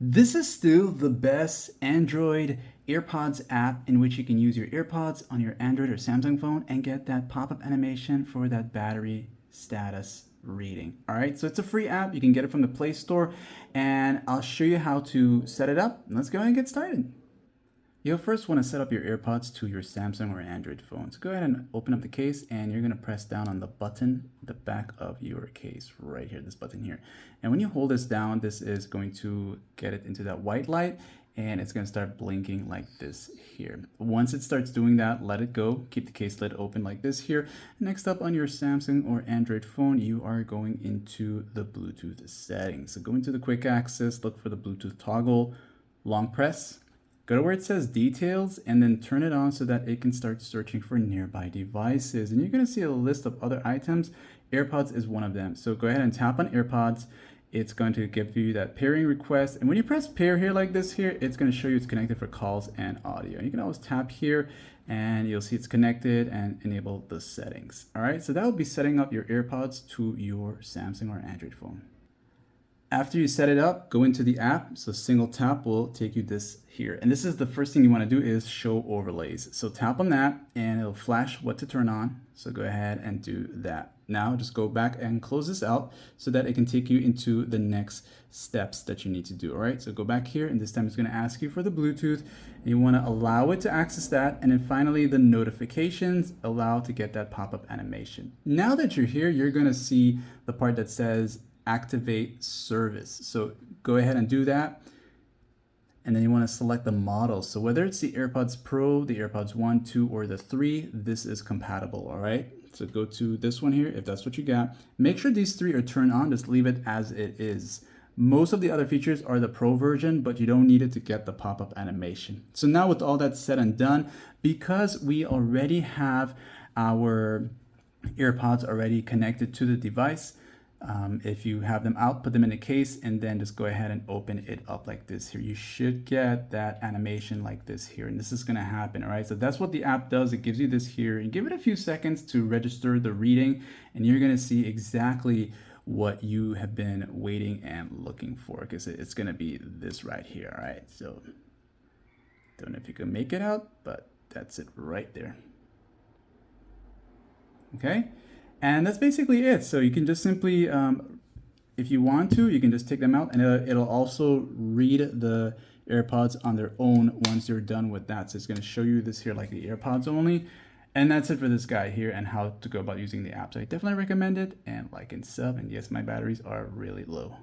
This is still the best Android AirPods app in which you can use your AirPods on your Android or Samsung phone and get that pop-up animation for that battery status reading. All right, so it's a free app. You can get it from the Play Store, and I'll show you how to set it up. Let's go ahead and get started. You'll first want to set up your AirPods to your Samsung or Android phone. So go ahead and open up the case, and you're going to press down on the button at the back of your case right here, this button here. And when you hold this down, this is going to get it into that white light, and it's going to start blinking like this here. Once it starts doing that, let it go. Keep the case lid open like this here. Next up, on your Samsung or Android phone, you are going into the Bluetooth settings. So go into the quick access, look for the Bluetooth toggle, long press. Go to where it says details and then turn it on so that it can start searching for nearby devices. And you're going to see a list of other items. AirPods is one of them. So go ahead and tap on AirPods. It's going to give you that pairing request. And when you press pair here like this here, it's going to show you it's connected for calls and audio. And you can always tap here and you'll see it's connected and enable the settings. All right, so that will be setting up your AirPods to your Samsung or Android phone. After you set it up, go into the app. So single tap will take you this here. And this is the first thing you want to do is show overlays. So tap on that and it'll flash what to turn on. So go ahead and do that. Now just go back and close this out so that it can take you into the next steps that you need to do. All right, so go back here and this time it's going to ask you for the Bluetooth and you want to allow it to access that. And then finally the notifications, allow to get that pop-up animation. Now that you're here, you're going to see the part that says activate service. So go ahead and do that. And then you want to select the model. So whether it's the AirPods Pro, the AirPods 1, 2, or the 3, this is compatible, all right? So go to this one here, if that's what you got. Make sure these three are turned on, just leave it as it is. Most of the other features are the Pro version, but you don't need it to get the pop-up animation. So now with all that said and done, because we already have our AirPods already connected to the device, if you have them out, put them in a case and then just go ahead and open it up like this here. You should get that animation like this here, and this is going to happen. All right, so that's what the app does. It gives you this here, and give it a few seconds to register the reading and you're going to see exactly what you have been waiting and looking for, because it's going to be this right here. All right, so don't know if you can make it out, but that's it right there. Okay. And that's basically it. So you can just simply, if you want to, you can just take them out and it'll also read the AirPods on their own once you're done with that. So it's going to show you this here like the AirPods only. And that's it for this guy here and how to go about using the app. So I definitely recommend it, and like and sub. And yes, my batteries are really low.